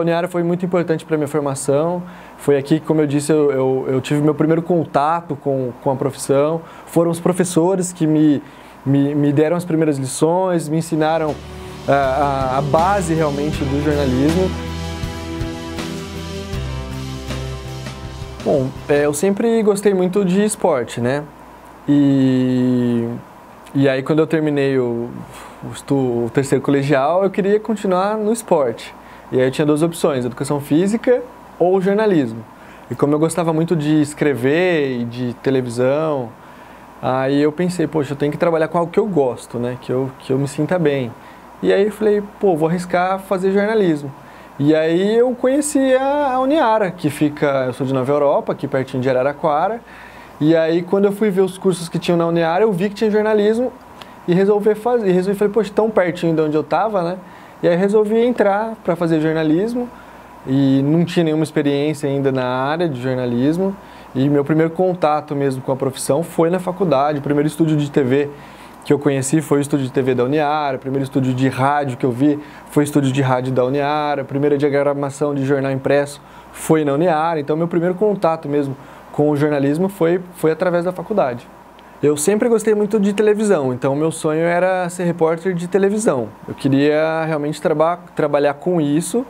A Uniara foi muito importante para a minha formação, foi aqui, como eu disse, eu tive meu primeiro contato com a profissão, foram os professores que me deram as primeiras lições, me ensinaram a base realmente do jornalismo. Bom, eu sempre gostei muito de esporte, né? E aí quando eu terminei o terceiro colegial, eu queria continuar no esporte. E aí eu tinha duas opções, educação física ou jornalismo. E como eu gostava muito de escrever e de televisão, aí eu pensei, poxa, eu tenho que trabalhar com algo que eu gosto, né? Que eu me sinta bem. E aí eu falei, pô, vou arriscar fazer jornalismo. E aí eu conheci a Uniara, que fica, eu sou de Nova Europa, aqui pertinho de Araraquara. E aí quando eu fui ver os cursos que tinham na Uniara, eu vi que tinha jornalismo e resolvi fazer. Falei, poxa, tão pertinho de onde eu estava, né? E aí resolvi entrar para fazer jornalismo e não tinha nenhuma experiência ainda na área de jornalismo. E meu primeiro contato mesmo com a profissão foi na faculdade. O primeiro estúdio de TV que eu conheci foi o estúdio de TV da Uniara, o primeiro estúdio de rádio que eu vi foi o estúdio de rádio da Uniara, a primeira diagramação de jornal impresso foi na Uniara. Então meu primeiro contato mesmo com o jornalismo foi através da faculdade. Eu sempre gostei muito de televisão, então meu sonho era ser repórter de televisão. Eu queria realmente trabalhar com isso,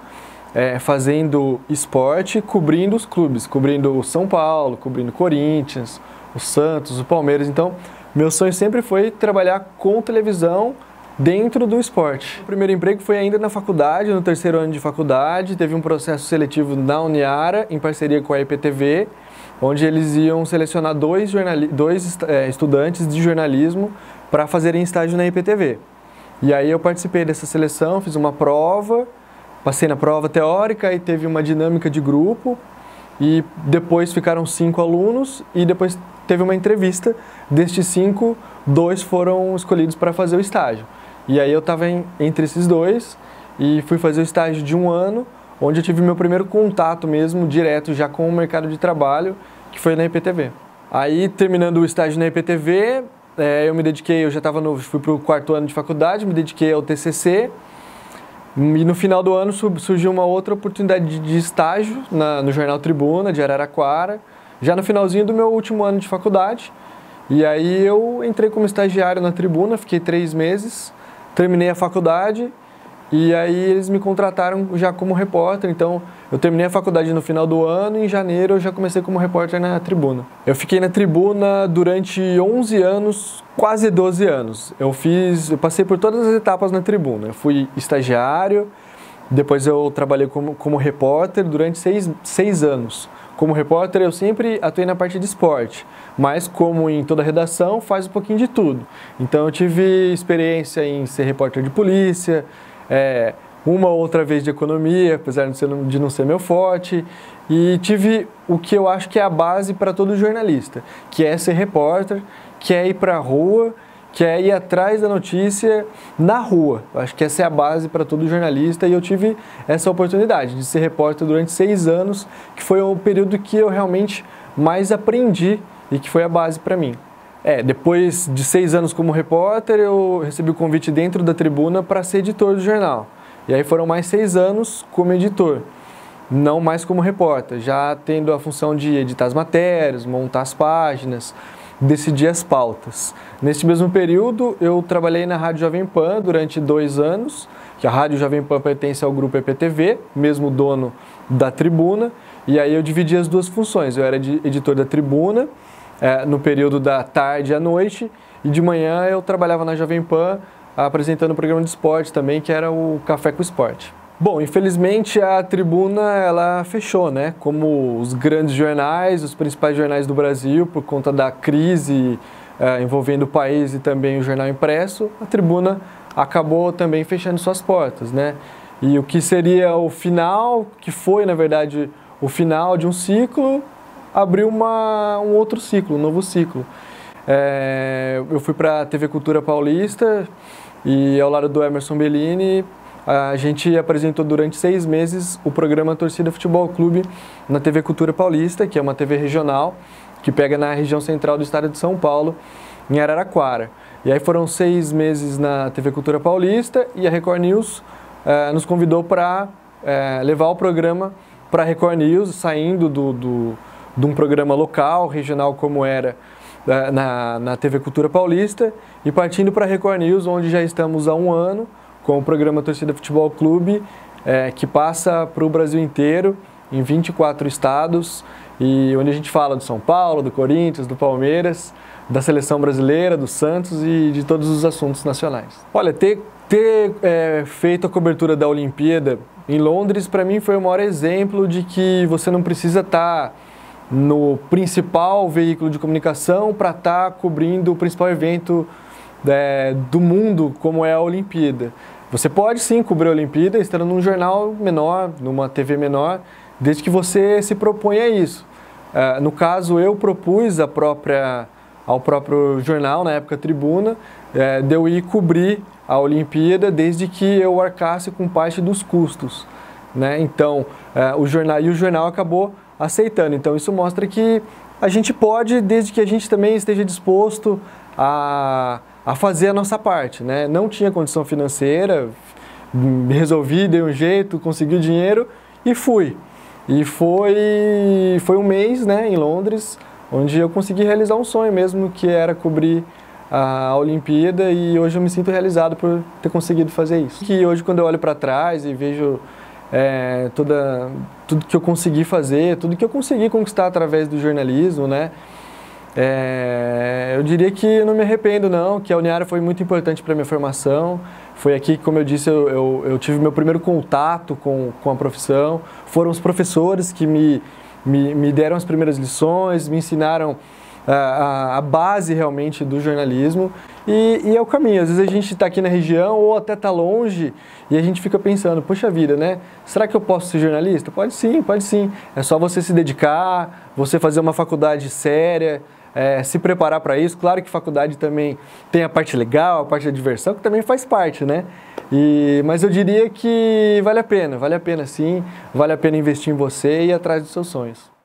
fazendo esporte, cobrindo os clubes, cobrindo o São Paulo, cobrindo o Corinthians, o Santos, o Palmeiras. Então, meu sonho sempre foi trabalhar com televisão dentro do esporte. O primeiro emprego foi ainda na faculdade, no terceiro ano de faculdade. Teve um processo seletivo na Uniara, em parceria com a EPTV, onde eles iam selecionar dois estudantes de jornalismo para fazerem estágio na EPTV. E aí eu participei dessa seleção, fiz uma prova, passei na prova teórica e teve uma dinâmica de grupo. E depois ficaram 5 alunos e depois teve uma entrevista. Destes 5, 2 foram escolhidos para fazer o estágio. E aí eu estava entre esses 2 e fui fazer o estágio de 1 ano, onde eu tive meu primeiro contato mesmo, direto já com o mercado de trabalho, que foi na EPTV. Aí, terminando o estágio na EPTV, eu já fui para o 4º ano de faculdade, me dediquei ao TCC, e no final do ano surgiu uma outra oportunidade de estágio no Jornal Tribuna, de Araraquara, já no finalzinho do meu último ano de faculdade. E aí eu entrei como estagiário na Tribuna, fiquei 3 meses, terminei a faculdade e aí eles me contrataram já como repórter. Então eu terminei a faculdade no final do ano e em janeiro eu já comecei como repórter na Tribuna. Eu fiquei na Tribuna durante 11 anos, quase 12 anos. Eu passei por todas as etapas na Tribuna. Eu fui estagiário, depois eu trabalhei como repórter durante 6 anos. Como repórter eu sempre atuei na parte de esporte, mas como em toda redação faz um pouquinho de tudo. Então eu tive experiência em ser repórter de polícia, uma ou outra vez de economia, apesar de não ser meu forte, e tive o que eu acho que é a base para todo jornalista, que é ser repórter, que é ir para a rua, que é ir atrás da notícia na rua. Eu acho que essa é a base para todo jornalista e eu tive essa oportunidade de ser repórter durante 6 anos, que foi o período que eu realmente mais aprendi e que foi a base para mim. Depois de 6 anos como repórter, eu recebi o convite dentro da Tribuna para ser editor do jornal. E aí foram mais 6 anos como editor, não mais como repórter, já tendo a função de editar as matérias, montar as páginas, decidir as pautas. Neste mesmo período, eu trabalhei na Rádio Jovem Pan durante 2 anos, que a Rádio Jovem Pan pertence ao grupo EPTV, mesmo dono da Tribuna, e aí eu dividi as duas funções. Eu era editor da Tribuna, no período da tarde e à noite, e de manhã eu trabalhava na Jovem Pan, apresentando o programa de esporte também, que era o Café com Esporte. Bom, infelizmente a Tribuna ela fechou, né? Como os grandes jornais, os principais jornais do Brasil, por conta da crise envolvendo o país e também o jornal impresso, a Tribuna acabou também fechando suas portas, né? E o que seria o final, que foi na verdade o final de um ciclo, abriu um outro ciclo, um novo ciclo. Eu fui para a TV Cultura Paulista e ao lado do Emerson Bellini, a gente apresentou durante 6 meses o programa Torcida Futebol Clube na TV Cultura Paulista, que é uma TV regional, que pega na região central do estado de São Paulo, em Araraquara. E aí foram 6 meses na TV Cultura Paulista e a Record News nos convidou para levar o programa para a Record News, saindo de um programa local, regional como era na TV Cultura Paulista, e partindo para a Record News, onde já estamos há 1 ano, com o programa Torcida Futebol Clube, que passa para o Brasil inteiro, em 24 estados, e onde a gente fala do São Paulo, do Corinthians, do Palmeiras, da Seleção Brasileira, do Santos e de todos os assuntos nacionais. Olha, ter feito a cobertura da Olimpíada em Londres, para mim foi o maior exemplo de que você não precisa estar no principal veículo de comunicação para estar cobrindo o principal evento do mundo, como é a Olimpíada. Você pode sim cobrir a Olimpíada estando num jornal menor, numa TV menor, desde que você se proponha a isso. No caso, eu propus ao próprio jornal, na época Tribuna, de eu ir cobrir a Olimpíada desde que eu arcasse com parte dos custos, né? Então, o jornal acabou aceitando. Então, isso mostra que a gente pode, desde que a gente também esteja disposto a fazer a nossa parte, né? Não tinha condição financeira, resolvi, dei um jeito, consegui o dinheiro e fui. E foi um mês, né, em Londres, onde eu consegui realizar um sonho mesmo, que era cobrir a Olimpíada, e hoje eu me sinto realizado por ter conseguido fazer isso. E hoje, quando eu olho para trás e vejo tudo que eu consegui fazer, tudo que eu consegui conquistar através do jornalismo, né, eu diria que eu não me arrependo não, que a Uniara foi muito importante para a minha formação. Foi aqui que, como eu disse, eu tive meu primeiro contato com a profissão. Foram os professores que me deram as primeiras lições, me ensinaram a base realmente do jornalismo, e é o caminho. Às vezes a gente está aqui na região ou até está longe e a gente fica pensando, poxa vida, né? Será que eu posso ser jornalista? Pode sim, pode sim. É só você se dedicar, você fazer uma faculdade séria, se preparar para isso. Claro que faculdade também tem a parte legal, a parte da diversão, que também faz parte, né? Mas eu diria que vale a pena sim, vale a pena investir em você e ir atrás dos seus sonhos.